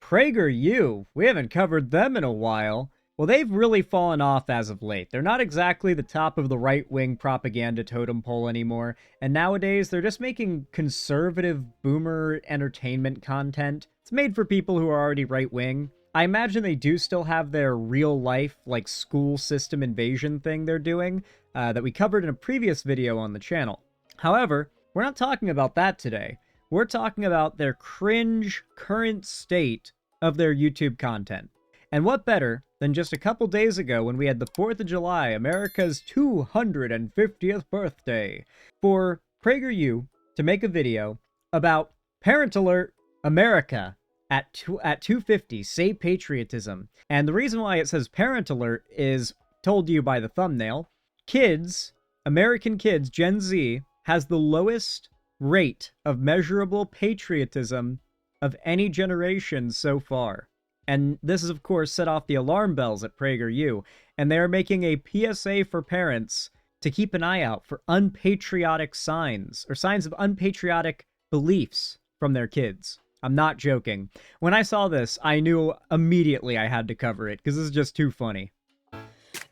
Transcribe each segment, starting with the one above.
PragerU, we haven't covered them in a while. Well, they've really fallen off as of late. They're not exactly the top of the right-wing propaganda totem pole anymore, and nowadays they're just making conservative boomer entertainment content. It's made for people who are already right-wing. I imagine they do still have their real-life, like, school system invasion thing they're doing, that we covered in a previous video on the channel. However, we're not talking about that today. We're talking about their cringe current state of their YouTube content. And what better than just a couple days ago when we had the 4th of July, America's 250th birthday, for PragerU to make a video about Parent Alert America at 250, say patriotism. And the reason why it says Parent Alert is told to you by the thumbnail. Kids, American kids, Gen Z, has the lowest rate of measurable patriotism of any generation so far. And this is, of course, set off the alarm bells at PragerU, and they are making a PSA for parents to keep an eye out for unpatriotic signs, or signs of unpatriotic beliefs from their kids. I'm not joking. When I saw this, I knew immediately I had to cover it, because this is just too funny.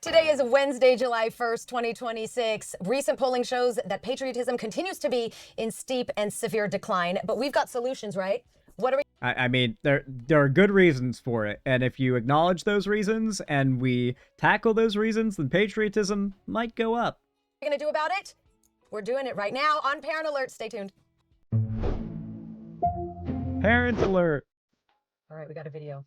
Today is Wednesday, July 1st, 2026. Recent polling shows that patriotism continues to be in steep and severe decline, but we've got solutions, right? What are we... I mean, there are good reasons for it, and if you acknowledge those reasons and we tackle those reasons, then patriotism might go up. What are we going to do about it? We're doing it right now on Parent Alert. Stay tuned. Parent Alert. All right, we got a video.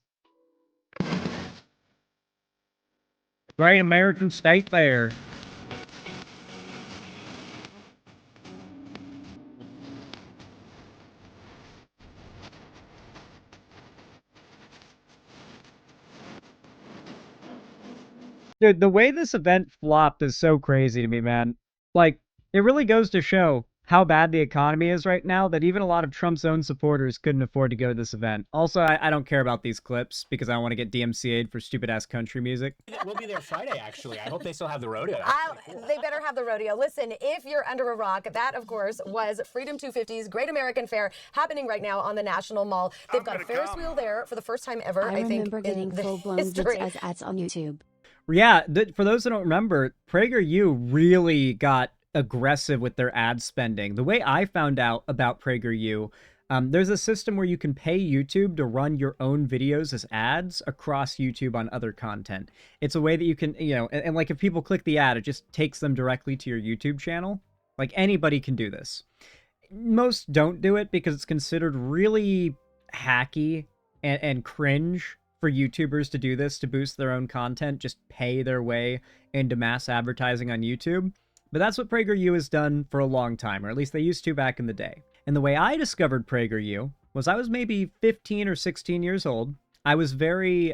Great American State Fair. Dude, the way this event flopped is so crazy to me, man. Like, it really goes to show how bad the economy is right now that even a lot of Trump's own supporters couldn't afford to go to this event. Also, I don't care about these clips because I don't want to get DMCA'd for stupid-ass country music. We'll be there Friday, actually. I hope they still have the rodeo. Cool. They better have the rodeo. Listen, if you're under a rock, that, of course, was Freedom 250's Great American Fair happening right now on the National Mall. They've got a Ferris wheel there for the first time ever, I think, in the history. As ads on YouTube. Yeah, for those who don't remember, PragerU really got aggressive with their ad spending. The way I found out about PragerU, there's a system where you can pay YouTube to run your own videos as ads across YouTube on other content. It's a way that you can, you know, and like if people click the ad, it just takes them directly to your YouTube channel. Like anybody can do this. Most don't do it because it's considered really hacky and cringe for YouTubers to do this to boost their own content, just pay their way into mass advertising on YouTube. But that's what PragerU has done for a long time, or at least they used to back in the day. And the way I discovered PragerU was I was maybe 15 or 16 years old. I was very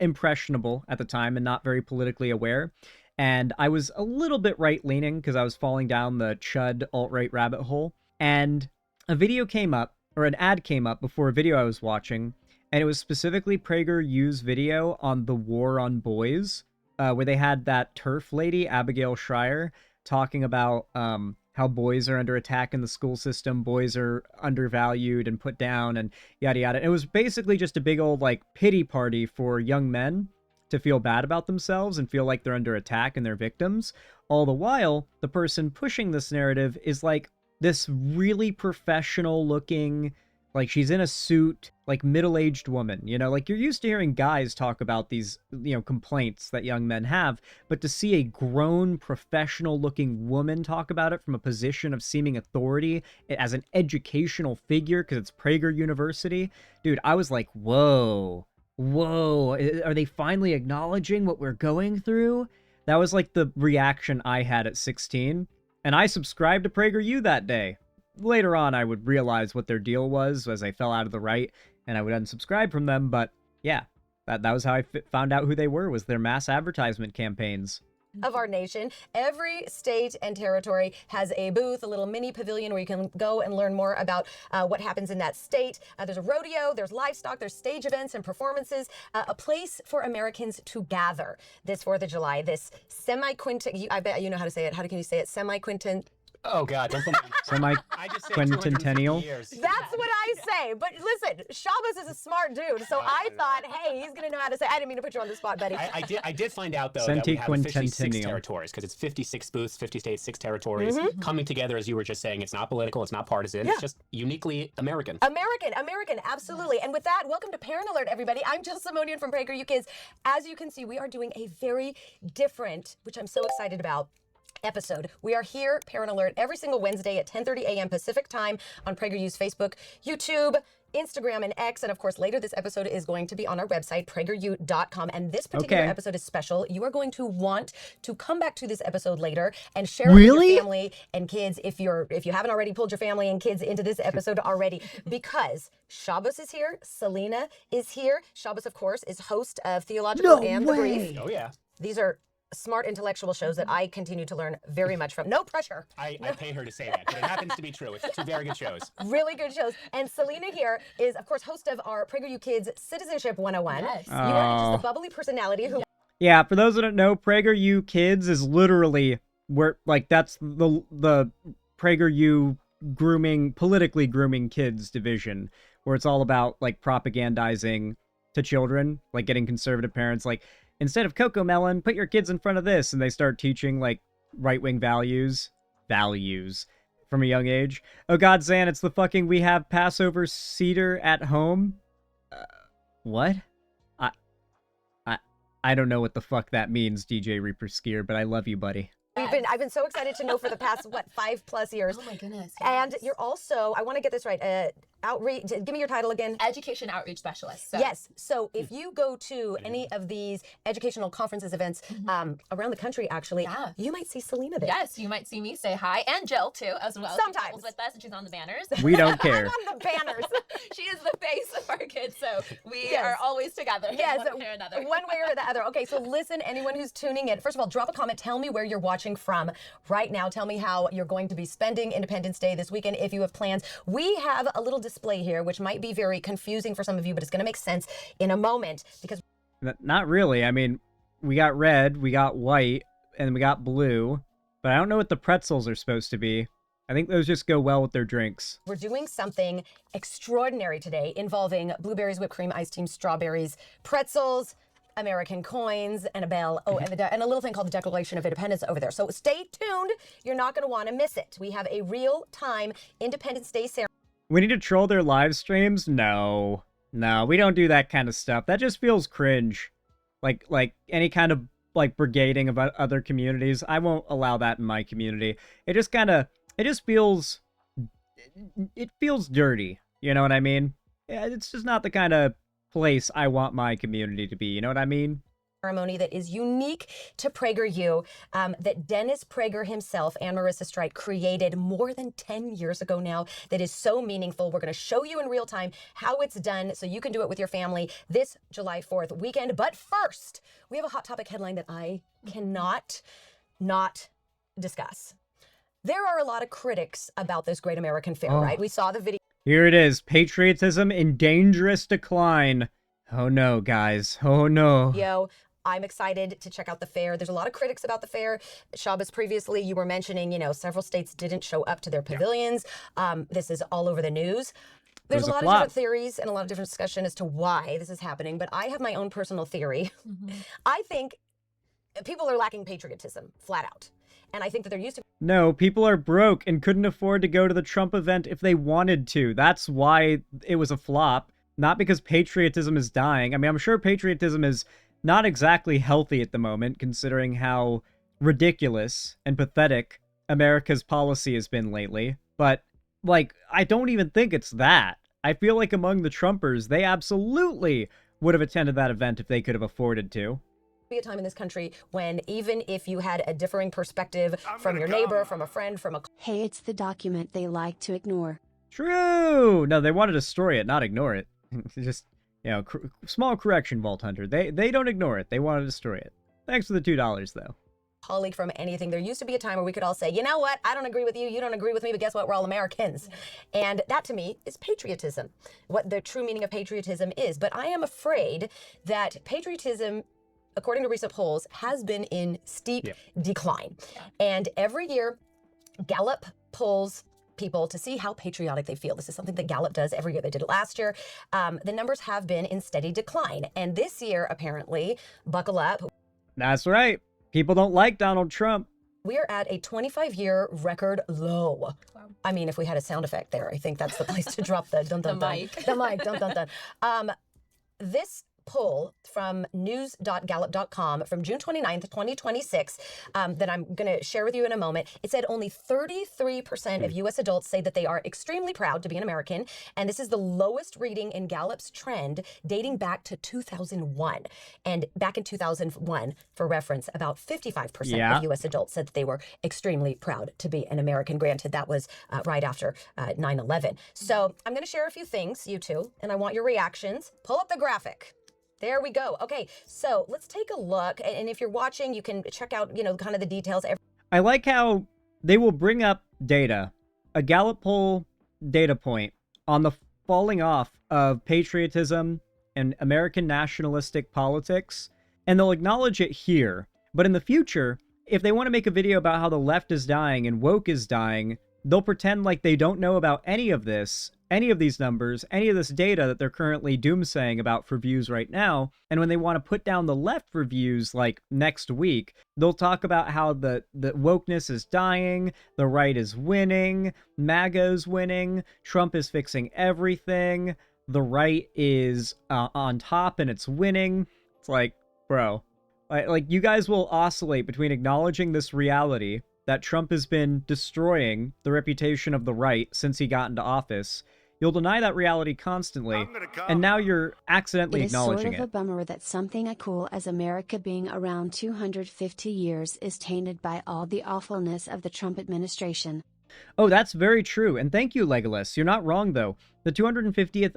impressionable at the time and not very politically aware. And I was a little bit right-leaning because I was falling down the chud alt-right rabbit hole. And a video came up, or an ad came up before a video I was watching, and it was specifically PragerU's video on the war on boys, where they had that TERF lady, Abigail Schreier, talking about how boys are under attack in the school system, boys are undervalued and put down, and yada yada. It was basically just a big old, like, pity party for young men to feel bad about themselves and feel like they're under attack and they're victims. All the while, the person pushing this narrative is, like, this really professional-looking, like, she's in a suit, like, middle-aged woman, you know? Like, you're used to hearing guys talk about these, you know, complaints that young men have, but to see a grown, professional-looking woman talk about it from a position of seeming authority as an educational figure, because it's Prager University, dude, I was like, whoa, are they finally acknowledging what we're going through? That was, like, the reaction I had at 16, and I subscribed to PragerU that day. Later on, I would realize what their deal was as I fell out of the right, and I would unsubscribe from them, but yeah, that was how I found out who they were, was their mass advertisement campaigns. Of our nation. Every state and territory has a booth, a little mini pavilion where you can go and learn more about what happens in that state. There's a rodeo, there's livestock, there's stage events and performances, a place for Americans to gather this 4th of July, this semi-quintet, I bet you know how to say it. How can you say it? Oh God, don't put Semi I just say quintennial. 250 years. That's what I say. But listen, Shabbos is a smart dude, so I thought, hey, he's gonna know how to say. I didn't mean to put you on the spot, Betty. I did find out though that we have officially 6 Sentiquintennial. territories because it's 56 booths, 50 states, 6 territories coming together. As you were just saying, it's not political, it's not partisan, it's just uniquely American. American, absolutely. And with that, welcome to Parent Alert, everybody. I'm Jill Simonian from PragerU Kids. As you can see, we are doing a very different, which I'm so excited about, episode. We are here, Parent Alert, every single Wednesday at 10:30 a.m. Pacific time on PragerU's Facebook, YouTube, Instagram, and X. And of course, later this episode is going to be on our website, PragerU.com. And this particular episode is special. You are going to want to come back to this episode later and share it with your family and kids if you haven't already pulled your family and kids into this episode already, because Shabbos is here, Selena is here. Shabbos, of course, is host of Theological and The Brief. Oh yeah. These are smart intellectual shows that I continue to learn very much from. No pressure. I paid her to say that, but it happens to be true. It's 2 very good shows. Really good shows. And Selena here is, of course, host of our PragerU Kids Citizenship 101. Yes. You are just a bubbly personality who... Yeah, for those that don't know, PragerU Kids is literally where, like, that's the PragerU politically grooming kids division, where it's all about, like, propagandizing to children, like getting conservative parents, like, instead of Coco Melon, put your kids in front of this, and they start teaching, like, right-wing values from a young age. Oh God, Zan, it's the fucking we have Passover Seder at home. What? I don't know what the fuck that means, DJ Reaper Skier, but I love you, buddy. I've been so excited to know for the past, 5+ years. Oh my goodness. Yes. And you're also, I want to get this right, outreach, give me your title again. Education Outreach Specialist. So. Yes. So if you go to any of these educational conferences, events around the country, actually, you might see Selena there. Yes, you might see me say hi, and Jill too, as well. Sometimes. Jill's with us, and she's on the banners. We don't care. I'm on the banners. She is the face of our kids, so we are always together. Yes, one way or another. One way or the other. Okay, so listen, anyone who's tuning in, first of all, drop a comment. Tell me where you're watching from right now. Tell me how you're going to be spending Independence Day this weekend if you have plans. We have a little display here, which might be very confusing for some of you, but it's going to make sense in a moment because... Not really. I mean, we got red, we got white, and we got blue, but I don't know what the pretzels are supposed to be. I think those just go well with their drinks. We're doing something extraordinary today involving blueberries, whipped cream, iced tea, strawberries, pretzels, American coins, and a bell, and a little thing called the Declaration of Independence over there. So stay tuned. You're not going to want to miss it. We have a real-time Independence Day ceremony. We need to troll their live streams? No, we don't do that kind of stuff. That just feels cringe. Like any kind of, like, brigading of other communities. I won't allow that in my community. It just feels dirty. You know what I mean? Yeah, it's just not the kind of place I want my community to be. You know what I mean? Ceremony that is unique to PragerU, that Dennis Prager himself and Marissa Strike created more than 10 years ago now, that is so meaningful. We're going to show you in real time how it's done so you can do it with your family this July 4th weekend. But first, we have a hot topic headline that I cannot not discuss. There are a lot of critics about this great American fair, right? We saw the video. Here it is. Patriotism in dangerous decline. Oh no, guys. Oh no. I'm excited to check out the fair. There's a lot of critics about the fair. Shabbos, previously, you were mentioning, several states didn't show up to their pavilions. This is all over the news. There's a lot of different theories and a lot of different discussion as to why this is happening, but I have my own personal theory. I think people are lacking patriotism, flat out. And I think that there used to be... No, people are broke and couldn't afford to go to the Trump event if they wanted to. That's why it was a flop. Not because patriotism is dying. I mean, I'm sure patriotism is not exactly healthy at the moment, considering how ridiculous and pathetic America's policy has been lately. But, like, I don't even think it's that. I feel like among the Trumpers, they absolutely would have attended that event if they could have afforded to. Be a time in this country when even if you had a differing perspective from your neighbor, from a friend, from a... Hey, it's the document they like to ignore. True! No, they want to destroy it, not ignore it. Just, small correction, Vault Hunter. They don't ignore it. They want to destroy it. Thanks for the $2, though. Colleague from anything. There used to be a time where we could all say, you know what? I don't agree with you. You don't agree with me. But guess what? We're all Americans. And that, to me, is patriotism. What the true meaning of patriotism is. But I am afraid that patriotism, according to recent polls, has been in steep decline. And every year, Gallup polls people to see how patriotic they feel. This is something that Gallup does every year. They did it last year. The numbers have been in steady decline. And this year, apparently, buckle up. That's right. People don't like Donald Trump. We're at a 25-year record low. Wow. I mean, if we had a sound effect there, I think that's the place to drop the dun dun dun. The mic, dun dun dun. This poll from news.gallup.com from June 29th, 2026, that I'm going to share with you in a moment. It said only 33% of U.S. adults say that they are extremely proud to be an American. And this is the lowest reading in Gallup's trend dating back to 2001. And back in 2001, for reference, about 55% of U.S. adults said that they were extremely proud to be an American. Granted, that was right after 9/11. So I'm going to share a few things, you two, and I want your reactions. Pull up the graphic. There we go. Okay, so let's take a look. And if you're watching, you can check out, kind of the details. I like how they will bring up data, a Gallup poll data point on the falling off of patriotism and American nationalistic politics, and they'll acknowledge it here. But in the future, if they want to make a video about how the left is dying and woke is dying, they'll pretend like they don't know about any of this, any of these numbers, any of this data that they're currently doomsaying about for views right now. And when they want to put down the left for views like next week, they'll talk about how the wokeness is dying, the right is winning, MAGA is winning, Trump is fixing everything, the right is on top and it's winning. It's like, bro, like you guys will oscillate between acknowledging this reality that Trump has been destroying the reputation of the right since he got into office. You'll deny that reality constantly, and now you're accidentally acknowledging it. It is sort of a bummer that something as cool as America being around 250 years is tainted by all the awfulness of the Trump administration. Oh, that's very true, and thank you, Legolas. You're not wrong, though. The 250th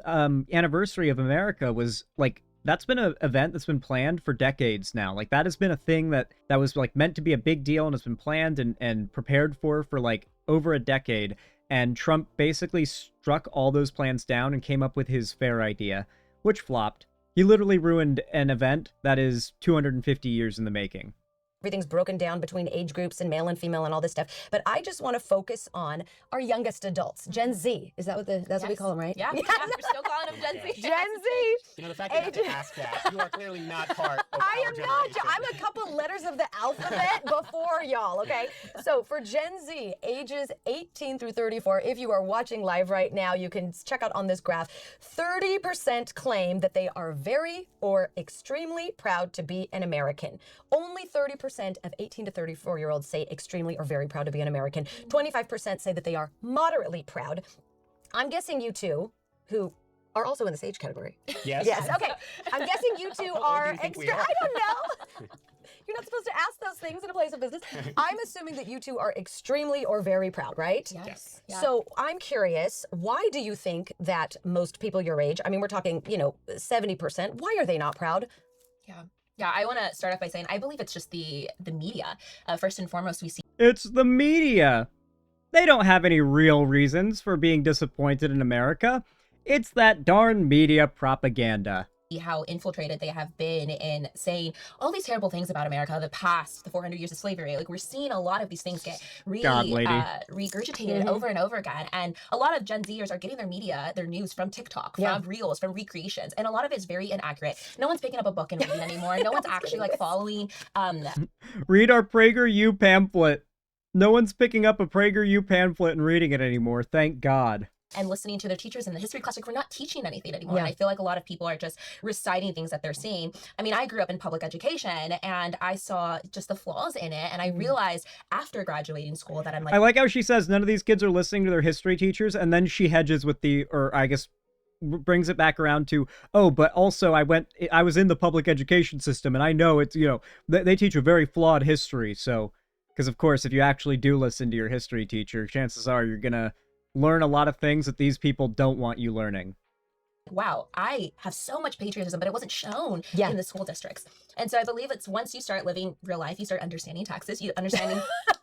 anniversary of America was, like, that's been an event that's been planned for decades now. Like, that has been a thing that was, like, meant to be a big deal and has been planned and prepared for, like, over a decade. And Trump basically struck all those plans down and came up with his fair idea, which flopped. He literally ruined an event that is 250 years in the making. Everything's broken down between age groups and male and female and all this stuff. But I just want to focus on our youngest adults, Gen Z. Is that what we call them, right? Yeah, we're still calling them Gen Z. Gen Z. The fact that you have to ask that, you are clearly not part of I our am not. generation. I'm a couple letters of the alphabet before y'all, okay? So for Gen Z, ages 18 through 34, if you are watching live right now, you can check out on this graph, 30% claim that they are very or extremely proud to be an American. Only 30% of 18 to 34-year-olds say extremely or very proud to be an American. 25% say that they are moderately proud. I'm guessing you two, who are also in this age category. Yes. Yes, okay. I'm guessing you two are extra. I don't know. You're not supposed to ask those things in a place of business. I'm assuming that you two are extremely or very proud, right? Yes. Yeah. So I'm curious, why do you think that most people your age, I mean, we're talking, 70%, why are they not proud? Yeah, I want to start off by saying I believe it's just the media. First and foremost, we see It's the media. They don't have any real reasons for being disappointed in America. It's that darn media propaganda. how infiltrated they have been in saying all these terrible things about America, the past, the 400 years of slavery. Like, we're seeing a lot of these things get regurgitated over and over again. And a lot of Gen Zers are getting their media, their news from TikTok, from reels, from recreations. And a lot of it is very inaccurate. No one's picking up a book and reading anymore. No one's actually like following. Read our PragerU pamphlet. No one's picking up a PragerU pamphlet and reading it anymore. Thank God. And listening to their teachers in the history class. Like, we're not teaching anything anymore. And I feel like a lot of people are just reciting things that they're seeing. I mean, I grew up in public education and I saw just the flaws in it. And I realized after graduating school that I'm like, I like how she says none of these kids are listening to their history teachers. And then she hedges with brings it back around to, oh, but also I was in the public education system and I know it's, they teach a very flawed history. So, because of course, if you actually do listen to your history teacher, chances are you're going to learn a lot of things that these people don't want you learning. Wow, I have so much patriotism, but it wasn't shown in the school districts. And so I believe it's once you start living real life, you start understanding taxes, you understanding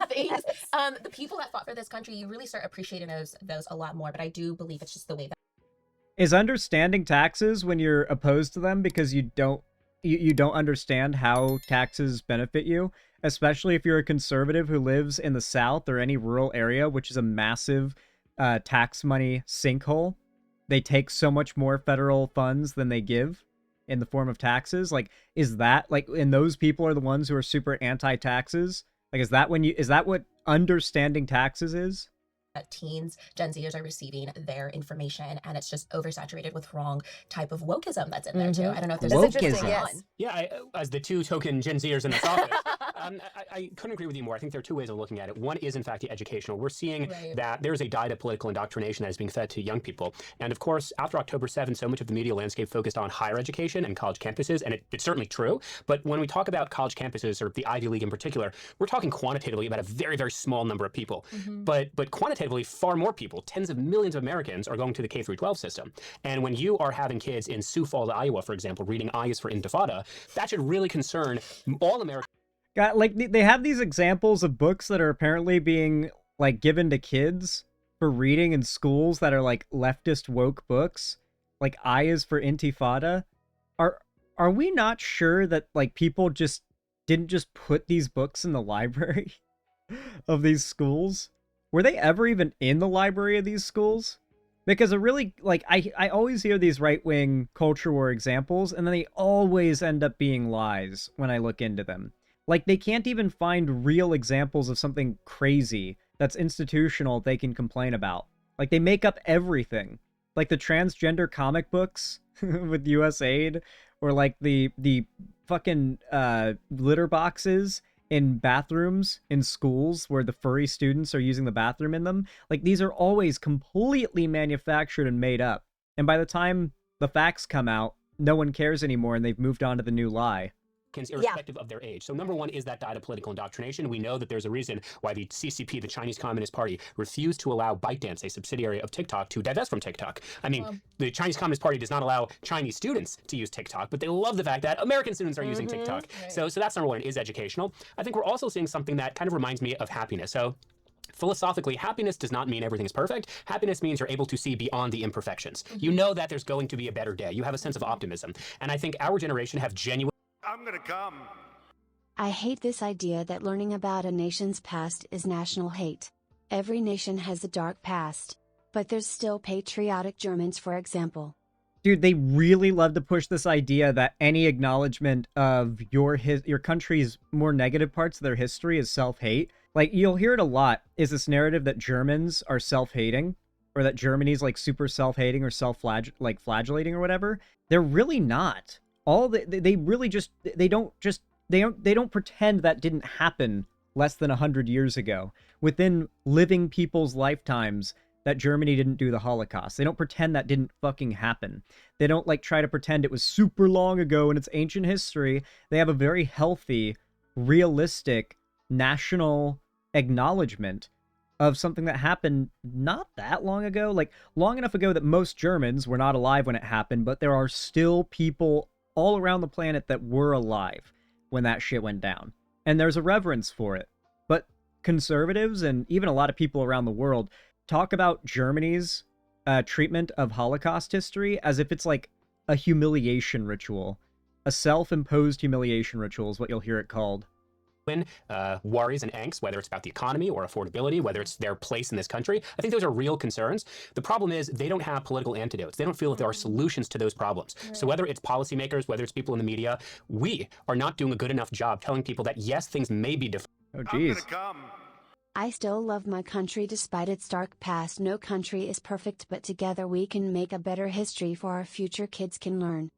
things. The people that fought for this country, you really start appreciating those a lot more. But I do believe it's just the way that. Is understanding taxes when you're opposed to them because you don't understand how taxes benefit you? especially if you're a conservative who lives in the South or any rural area, which is a massive tax money sinkhole. They take so much more federal funds than they give in the form of taxes. Like, is that like, and those people are the ones who are super anti-taxes? Like, is that what understanding taxes is? Teens, Gen Zers are receiving their information, and it's just oversaturated with wrong type of wokeism that's in there too. I don't know if there's Wokeism. Yes. Yeah, as the two token Gen Zers in this office, I couldn't agree with you more. I think there are two ways of looking at it. One is, in fact, the educational. We're seeing that there's a diet of political indoctrination that is being fed to young people. And of course, after October 7th, so much of the media landscape focused on higher education and college campuses, and it's certainly true. But when we talk about college campuses, or the Ivy League in particular, we're talking quantitatively about a very, very small number of people. But quantitatively, far more people, tens of millions of Americans, are going to the K-12 system. And when you are having kids in Sioux Falls, Iowa, for example, reading I is for Intifada, that should really concern all Americans. God, like, they have these examples of books that are apparently being, like, given to kids for reading in schools that are, like, leftist woke books. Like, I is for Intifada. Are we not sure that, like, people didn't just put these books in the library of these schools? Were they ever even in the library of these schools? Because it really, like, I always hear these right-wing culture war examples, and then they always end up being lies when I look into them. Like, they can't even find real examples of something crazy that's institutional they can complain about. Like, they make up everything. Like the transgender comic books with USAID, or like the fucking litter boxes in bathrooms in schools where the furry students are using the bathroom in them. Like, these are always completely manufactured and made up. And by the time the facts come out, no one cares anymore, and they've moved on to the new lie. Irrespective of their age. So number one is that diet of political indoctrination. We know that there's a reason why the CCP, the Chinese Communist Party, refused to allow ByteDance, a subsidiary of TikTok, to divest from TikTok. I mean, the Chinese Communist Party does not allow Chinese students to use TikTok, but they love the fact that American students are using TikTok. So that's number one, is educational. I think we're also seeing something that kind of reminds me of happiness. So philosophically, happiness does not mean everything is perfect. Happiness means you're able to see beyond the imperfections. You know that there's going to be a better day. You have a sense of optimism. And I think our generation have genuine... I'm gonna come. I hate this idea that learning about a nation's past is national hate. Every nation has a dark past. But there's still patriotic Germans, for example. Dude, they really love to push this idea that any acknowledgement of your country's more negative parts of their history is self-hate. Like, you'll hear it a lot, is this narrative that Germans are self-hating, or that Germany's, like, super self-hating or flagellating or whatever. They're really not. They really just, they don't pretend that didn't happen less than 100 years ago, within living people's lifetimes, that Germany didn't do the Holocaust. They don't pretend that didn't fucking happen. They don't, like, try to pretend it was super long ago in its ancient history. They have a very healthy, realistic, national acknowledgement of something that happened not that long ago. Like, long enough ago that most Germans were not alive when it happened, but there are still people all around the planet that were alive when that shit went down. And there's a reverence for it. But conservatives, and even a lot of people around the world, talk about Germany's treatment of Holocaust history as if it's like a humiliation ritual. A self-imposed humiliation ritual is what you'll hear it called. Worries and angst, whether it's about the economy or affordability, whether it's their place in this country. I think those are real concerns. The problem is they don't have political antidotes. They don't feel that there are solutions to those problems. So whether it's policymakers, whether it's people in the media, we are not doing a good enough job telling people that, yes, things may be different. Oh, geez. I still love my country despite its dark past. No country is perfect, but together we can make a better history for our future kids can learn.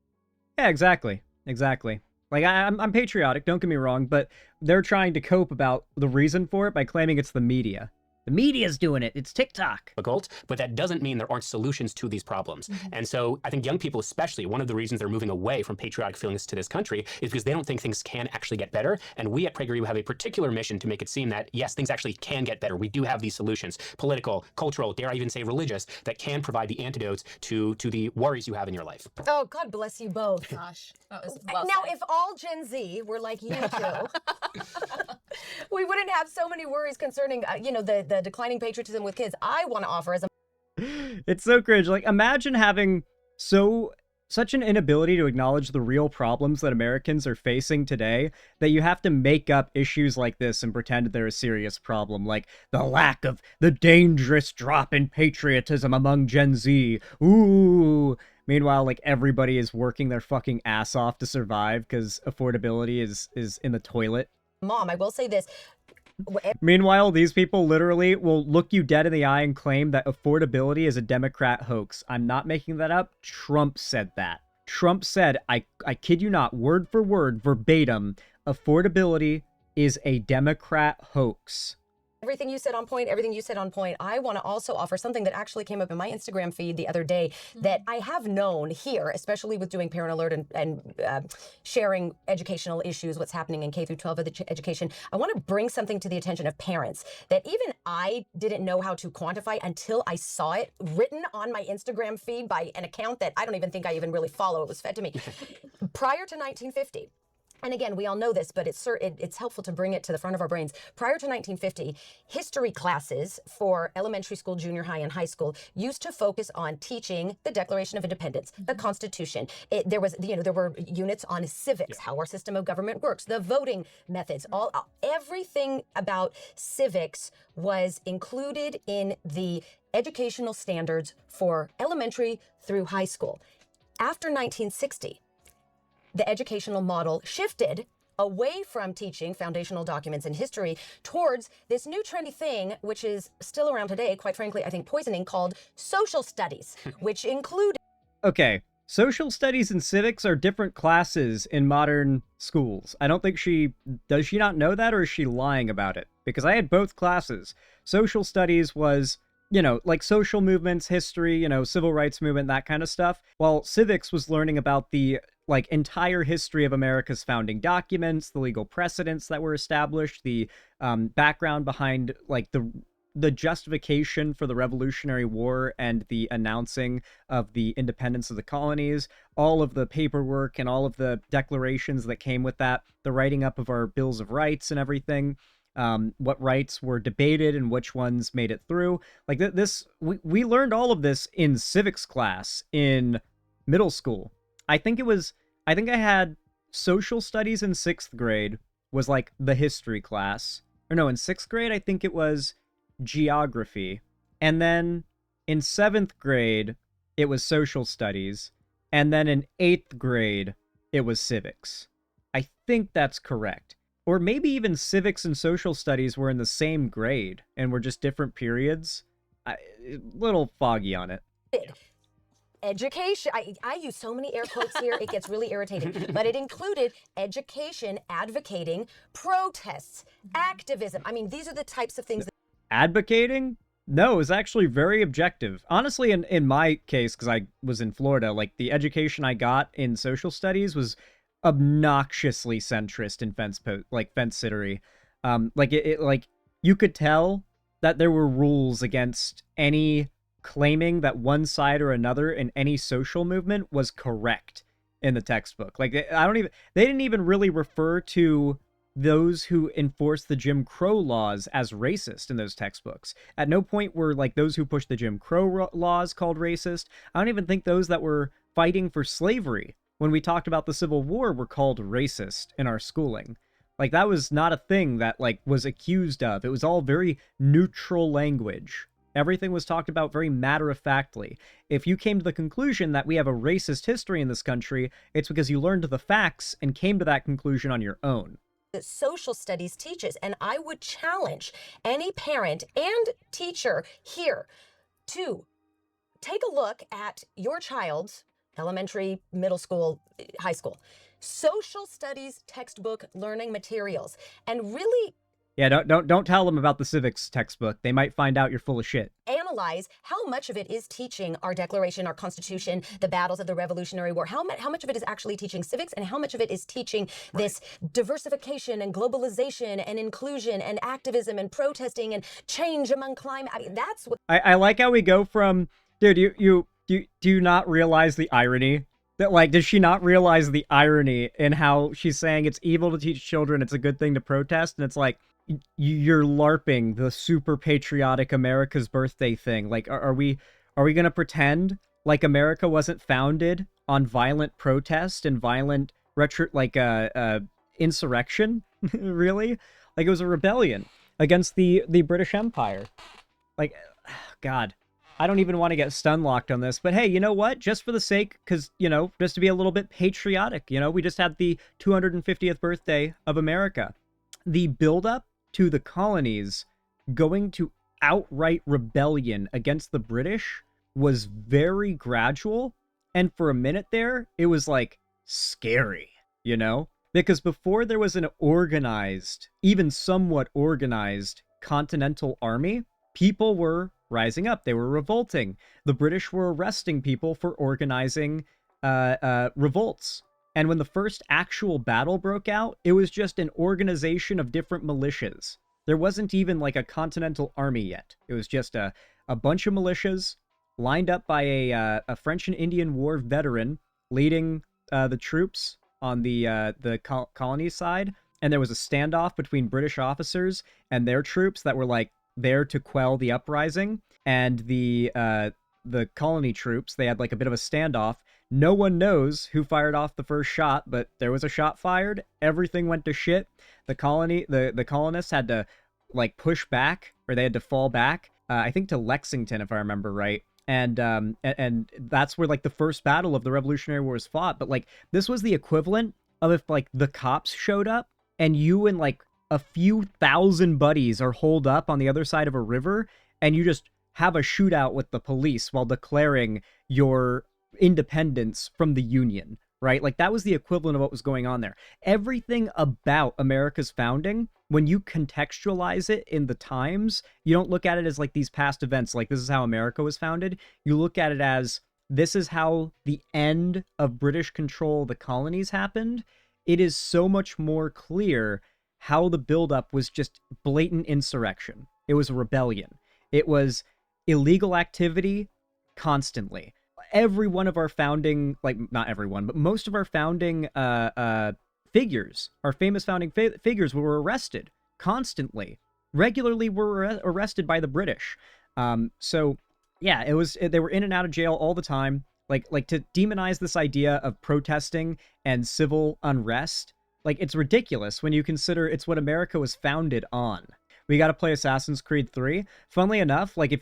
Yeah, exactly. Exactly. Like, I'm patriotic, don't get me wrong, but they're trying to cope about the reason for it by claiming it's the media. The media's doing it. It's TikTok. Difficult, but that doesn't mean there aren't solutions to these problems. And so I think young people especially, one of the reasons they're moving away from patriotic feelings to this country is because they don't think things can actually get better. And we at PragerU have a particular mission to make it seem that, yes, things actually can get better. We do have these solutions, political, cultural, dare I even say religious, that can provide the antidotes to the worries you have in your life. Oh, God bless you both. Gosh, that was well Now, said. if all Gen Z were like you two, we wouldn't have so many worries concerning, the declining patriotism with kids. I want to offer as a... It's so cringe. Like, imagine having so such an inability to acknowledge the real problems that Americans are facing today that you have to make up issues like this and pretend they're a serious problem, like the lack of the dangerous drop in patriotism among Gen Z. Ooh. Meanwhile, like, everybody is working their fucking ass off to survive because affordability is in the toilet. Mom, I will say this. Meanwhile, these people literally will look you dead in the eye and claim that affordability is a Democrat hoax. I'm not making that up. Trump said that. Trump said, I kid you not, word for word, verbatim, affordability is a Democrat hoax. Everything you said on point, everything you said on point. I want to also offer something that actually came up in my Instagram feed the other day that I have known here, especially with doing Parent Alert and sharing educational issues, what's happening in K through 12 education. I want to bring something to the attention of parents that even I didn't know how to quantify until I saw it written on my Instagram feed by an account that I don't even think I even really follow. It was fed to me. Prior to 1950, and again, we all know this, but it's helpful to bring it to the front of our brains. Prior to 1950, history classes for elementary school, junior high, and high school used to focus on teaching the Declaration of Independence, the Constitution. There were units on civics, how our system of government works, the voting methods, everything about civics was included in the educational standards for elementary through high school. After 1960, the educational model shifted away from teaching foundational documents in history towards this new trendy thing, which is still around today, quite frankly, I think poisoning, called social studies, which include... Okay, social studies and civics are different classes in modern schools. I don't think does she not know that, or is she lying about it? Because I had both classes. Social studies was, like social movements, history, civil rights movement, that kind of stuff. While civics was learning about the entire history of America's founding documents, the legal precedents that were established, the background behind the justification for the Revolutionary War and the announcing of the independence of the colonies, all of the paperwork and all of the declarations that came with that, the writing up of our Bills of Rights and everything. What rights were debated and which ones made it through. Like we learned all of this in civics class in middle school. I think I had social studies in 6th grade was like the history class. Or no, in 6th grade, I think it was geography. And then in 7th grade, it was social studies. And then in 8th grade, it was civics. I think that's correct. Or maybe even civics and social studies were in the same grade and were just different periods. Little foggy on it. Education, I use so many air quotes here, it gets really irritating, but it included education, advocating, protests, activism. I mean, these are the types of things that... Advocating? No, it was actually very objective. Honestly, in my case, because I was in Florida, the education I got in social studies was obnoxiously centrist and fence-sittery. You could tell that there were rules against any claiming that one side or another in any social movement was correct in the textbook. They didn't even really refer to those who enforced the Jim Crow laws as racist in those textbooks. At no point were those who pushed the Jim Crow laws called racist. I don't even think those that were fighting for slavery when we talked about the Civil War were called racist in our schooling. That was not a thing that was accused of. It was all very neutral language. Everything was talked about very matter-of-factly. If you came to the conclusion that we have a racist history in this country, it's because you learned the facts and came to that conclusion on your own. That social studies teaches, and I would challenge any parent and teacher here to take a look at your child's elementary, middle school, high school, social studies textbook learning materials, and really... Yeah, don't tell them about the civics textbook. They might find out you're full of shit. Analyze how much of it is teaching our Declaration, our Constitution, the battles of the Revolutionary War. How much of it is actually teaching civics, and how much of it is teaching this diversification and globalization and inclusion and activism and protesting and change among climate. I mean, that's what... I like how we go from, dude, do you not realize the irony? That, does she not realize the irony in how she's saying it's evil to teach children, it's a good thing to protest, and it's you're LARPing the super patriotic America's birthday thing. Are we gonna pretend like America wasn't founded on violent protest and violent insurrection, really. Like, it was a rebellion against the British Empire. Like, God, I don't even want to get stun locked on this, but hey, you know what? Just for the sake, because, you know, just to be a little bit patriotic, you know, we just had the 250th birthday of America. The buildup to the colonies going to outright rebellion against the British was very gradual, and for a minute there, it was like scary, you know? Because before there was an organized, even somewhat organized continental army, people were rising up. They were revolting. The British were arresting people for organizing revolts. And when the first actual battle broke out, it was just an organization of different militias. There wasn't even like a continental army yet. It was just a bunch of militias lined up by a French and Indian War veteran leading the troops on the colony side. And there was a standoff between British officers and their troops that were like there to quell the uprising. And the colony troops, they had like a bit of a standoff. No one knows who fired off the first shot, but there was a shot fired. Everything went to shit. The colonists had to like push back, or they had to fall back. I think to Lexington, if I remember right. And that's where like the first battle of the Revolutionary War was fought. But like this was the equivalent of if like the cops showed up and you and like a few thousand buddies are holed up on the other side of a river, and you just have a shootout with the police while declaring your independence from the Union, right? Like that was the equivalent of what was going on there. Everything about America's founding, when you contextualize it in the times, you don't look at it as like these past events, like this is how America was founded. You look at it as this is how the end of British control of the colonies happened. It is so much more clear how the buildup was just blatant insurrection. It was a rebellion. It was illegal activity constantly. Every one of our founding, like not everyone, but most of our founding figures, our famous founding figures were arrested constantly, regularly were arrested by the British. So yeah, they were in and out of jail all the time. Like to demonize this idea of protesting and civil unrest, like it's ridiculous when you consider it's what America was founded on. We got to play Assassin's Creed 3. Funnily enough, like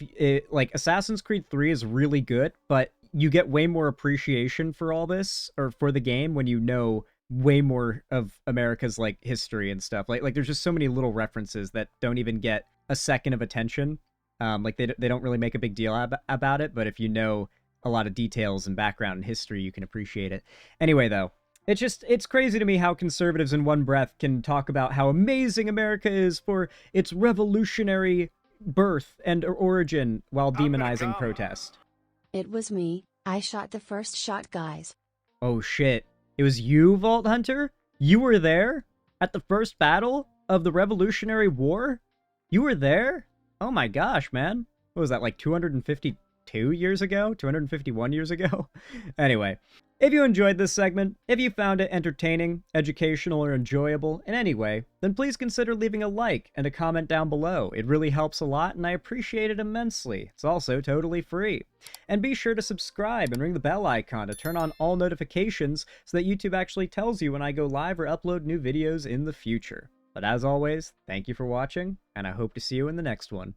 Assassin's Creed 3 is really good, but you get way more appreciation for all this, or for the game, when you know way more of America's like history and stuff. Like there's just so many little references that don't even get a second of attention. Like they don't really make a big deal about it, but if you know a lot of details and background and history, you can appreciate it. Anyway, though, it's crazy to me how conservatives in one breath can talk about how amazing America is for its revolutionary birth and origin while demonizing protest. It was me. I shot the first shot, guys. Oh shit. It was you, Vault Hunter? You were there? At the first battle of the Revolutionary War? You were there? Oh my gosh, man. What was that, like 252 years ago? 251 years ago? Anyway, if you enjoyed this segment, if you found it entertaining, educational, or enjoyable in any way, then please consider leaving a like and a comment down below. It really helps a lot, and I appreciate it immensely. It's also totally free. And be sure to subscribe and ring the bell icon to turn on all notifications so that YouTube actually tells you when I go live or upload new videos in the future. But as always, thank you for watching, and I hope to see you in the next one.